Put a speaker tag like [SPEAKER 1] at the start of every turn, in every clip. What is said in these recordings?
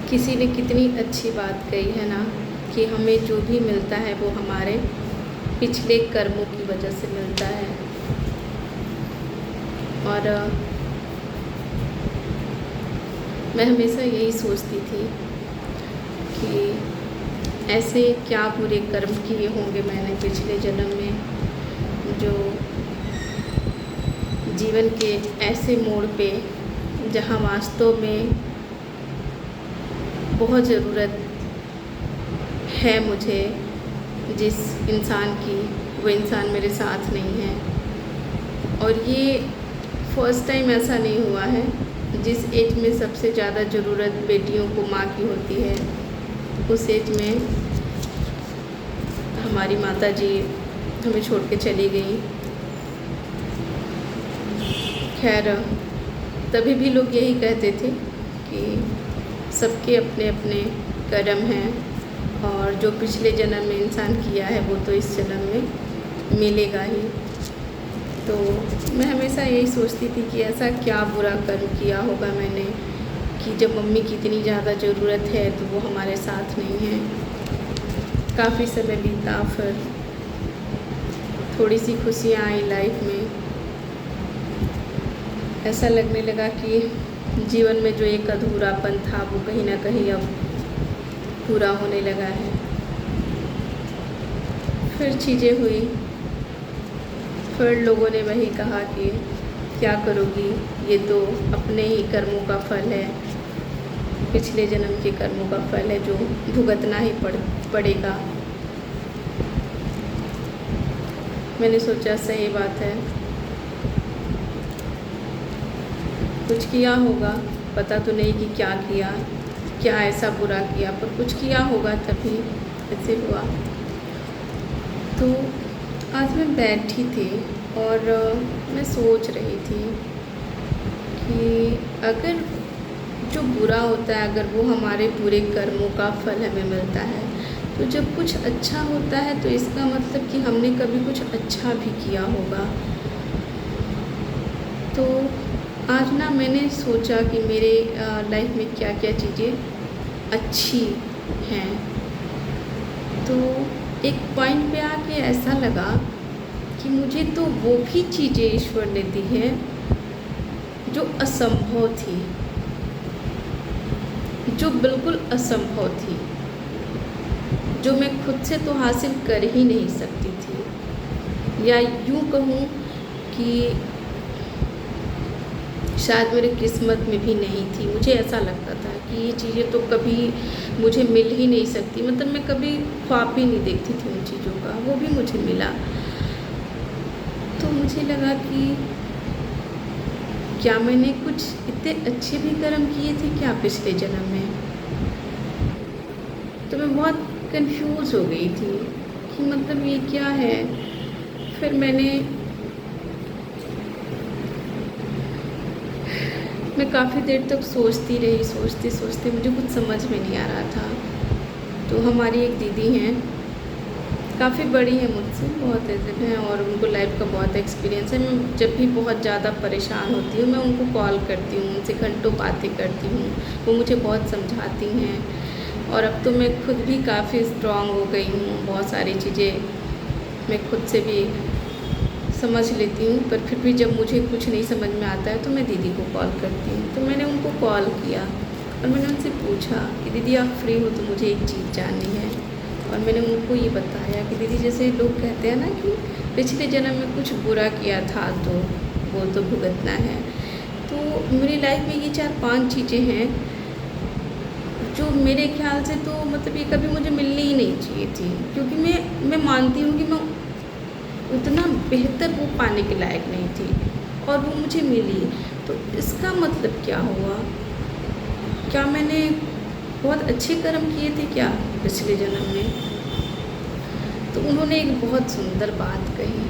[SPEAKER 1] किसी ने कितनी अच्छी बात कही है ना कि हमें जो भी मिलता है वो हमारे पिछले कर्मों की वजह से मिलता है। और मैं हमेशा यही सोचती थी कि ऐसे क्या बुरे कर्म किए होंगे मैंने पिछले जन्म में, जो जीवन के ऐसे मोड़ पे जहाँ वास्तव में बहुत ज़रूरत है मुझे जिस इंसान की, वो इंसान मेरे साथ नहीं है। और ये फर्स्ट टाइम ऐसा नहीं हुआ है। जिस एज में सबसे ज़्यादा ज़रूरत बेटियों को माँ की होती है, उस एज में हमारी माता जी हमें छोड़ के चली गई। खैर, तभी भी लोग यही कहते थे कि सबके अपने अपने कर्म हैं और जो पिछले जन्म में इंसान किया है वो तो इस जन्म में मिलेगा ही। तो मैं हमेशा यही सोचती थी कि ऐसा क्या बुरा कर्म किया होगा मैंने कि जब मम्मी की इतनी ज़्यादा ज़रूरत है तो वो हमारे साथ नहीं है। काफ़ी समय बीता, फिर थोड़ी सी खुशियाँ आई लाइफ में। ऐसा लगने लगा कि जीवन में जो एक अधूरापन था वो कहीं ना कहीं अब पूरा होने लगा है। फिर चीज़ें हुई, फिर लोगों ने वही कहा कि क्या करोगी, ये तो अपने ही कर्मों का फल है, पिछले जन्म के कर्मों का फल है जो भुगतना ही पड़ेगा। मैंने सोचा सही बात है, कुछ किया होगा, पता तो नहीं कि क्या किया, क्या ऐसा बुरा किया, पर कुछ किया होगा तभी ऐसे हुआ। तो आज मैं बैठी थी और मैं सोच रही थी कि अगर जो बुरा होता है, अगर वो हमारे बुरे कर्मों का फल हमें मिलता है, तो जब कुछ अच्छा होता है तो इसका मतलब कि हमने कभी कुछ अच्छा भी किया होगा। तो आज ना मैंने सोचा कि मेरे लाइफ में क्या क्या चीज़ें अच्छी हैं। तो एक पॉइंट पे आके ऐसा लगा कि मुझे तो वो भी चीज़ें ईश्वर ने दी हैं जो असंभव थी, जो बिल्कुल असंभव थी, जो मैं खुद से तो हासिल कर ही नहीं सकती थी, या यूँ कहूँ कि शायद मेरे किस्मत में भी नहीं थी। मुझे ऐसा लगता था कि ये चीज़ें तो कभी मुझे मिल ही नहीं सकती, मतलब मैं कभी ख्वाब ही नहीं देखती थी उन चीज़ों का, वो भी मुझे मिला। तो मुझे लगा कि क्या मैंने कुछ इतने अच्छे भी कर्म किए थे क्या पिछले जन्म में। तो मैं बहुत कंफ्यूज हो गई थी कि मतलब ये क्या है। फिर मैं काफ़ी देर तक सोचती रही, सोचते मुझे कुछ समझ में नहीं आ रहा था। तो हमारी एक दीदी हैं, काफ़ी बड़ी है मुझसे, बहुत एजेड हैं और उनको लाइफ का बहुत एक्सपीरियंस है। मैं जब भी बहुत ज़्यादा परेशान होती हूँ मैं उनको कॉल करती हूँ, उनसे घंटों बातें करती हूँ, वो मुझे बहुत समझाती हैं। और अब तो मैं खुद भी काफ़ी स्ट्रॉन्ग हो गई हूँ, बहुत सारी चीज़ें मैं खुद से भी समझ लेती हूँ। पर फिर भी जब मुझे कुछ नहीं समझ में आता है तो मैं दीदी को कॉल करती हूँ। तो मैंने उनको कॉल किया और मैंने उनसे पूछा कि दीदी आप फ्री हो तो मुझे एक चीज़ जाननी है। और मैंने उनको ये बताया कि दीदी जैसे लोग कहते हैं ना कि पिछले जन्म में कुछ बुरा किया था तो वो तो भुगतना है। तो मेरी लाइफ में ये 4-5 चीज़ें हैं जो मेरे ख्याल से तो मतलब ये कभी मुझे मिलनी ही नहीं चाहिए थी, क्योंकि मैं मानती हूँ कि मैं उतना बेहतर वो पाने के लायक नहीं थी और वो मुझे मिली। तो इसका मतलब क्या हुआ, क्या मैंने बहुत अच्छे कर्म किए थे क्या पिछले जन्म में। तो उन्होंने एक बहुत सुंदर बात कही।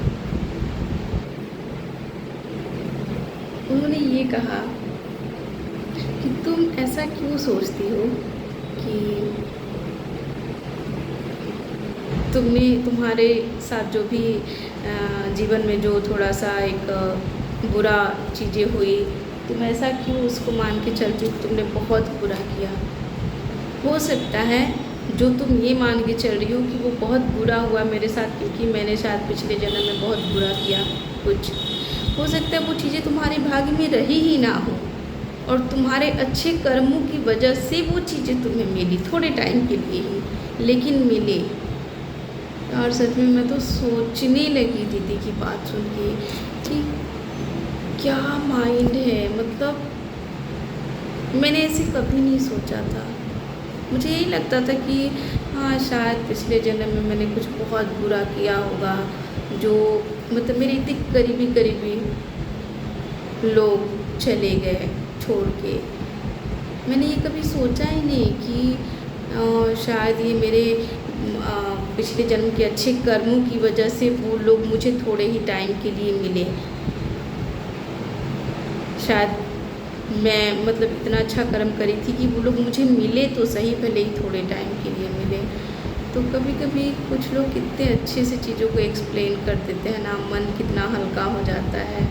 [SPEAKER 1] उन्होंने ये कहा कि तुम ऐसा क्यों सोचती हो कि तुम्हारे साथ जो भी जीवन में जो थोड़ा सा एक बुरा चीज़ें हुई, तुम ऐसा क्यों उसको मान के चलती हो, तुमने बहुत बुरा किया। हो सकता है जो तुम ये मान के चल रही हो कि वो बहुत बुरा हुआ मेरे साथ क्योंकि मैंने शायद पिछले जन्म में बहुत बुरा किया कुछ, हो सकता है वो चीज़ें तुम्हारे भाग्य में रही ही ना हो और तुम्हारे अच्छे कर्मों की वजह से वो चीज़ें तुम्हें मिली, थोड़े टाइम के लिए ही लेकिन मिले। और सच में मैं तो सोचने लगी दीदी की बात सुन के कि क्या माइंड है, मतलब मैंने ऐसे कभी नहीं सोचा था। मुझे यही लगता था कि हाँ शायद पिछले जन्म में मैंने कुछ बहुत बुरा किया होगा, जो मतलब मेरे इतने करीबी लोग चले गए छोड़ के। मैंने ये कभी सोचा ही नहीं कि शायद ये मेरे पिछले जन्म के अच्छे कर्मों की वजह से वो लोग मुझे थोड़े ही टाइम के लिए मिले। शायद मैं मतलब इतना अच्छा कर्म करी थी कि वो लोग मुझे मिले तो सही, भले ही थोड़े टाइम के लिए मिले। तो कभी कभी कुछ लोग कितने अच्छे से चीज़ों को एक्सप्लेन कर देते हैं ना, मन कितना हल्का हो जाता है।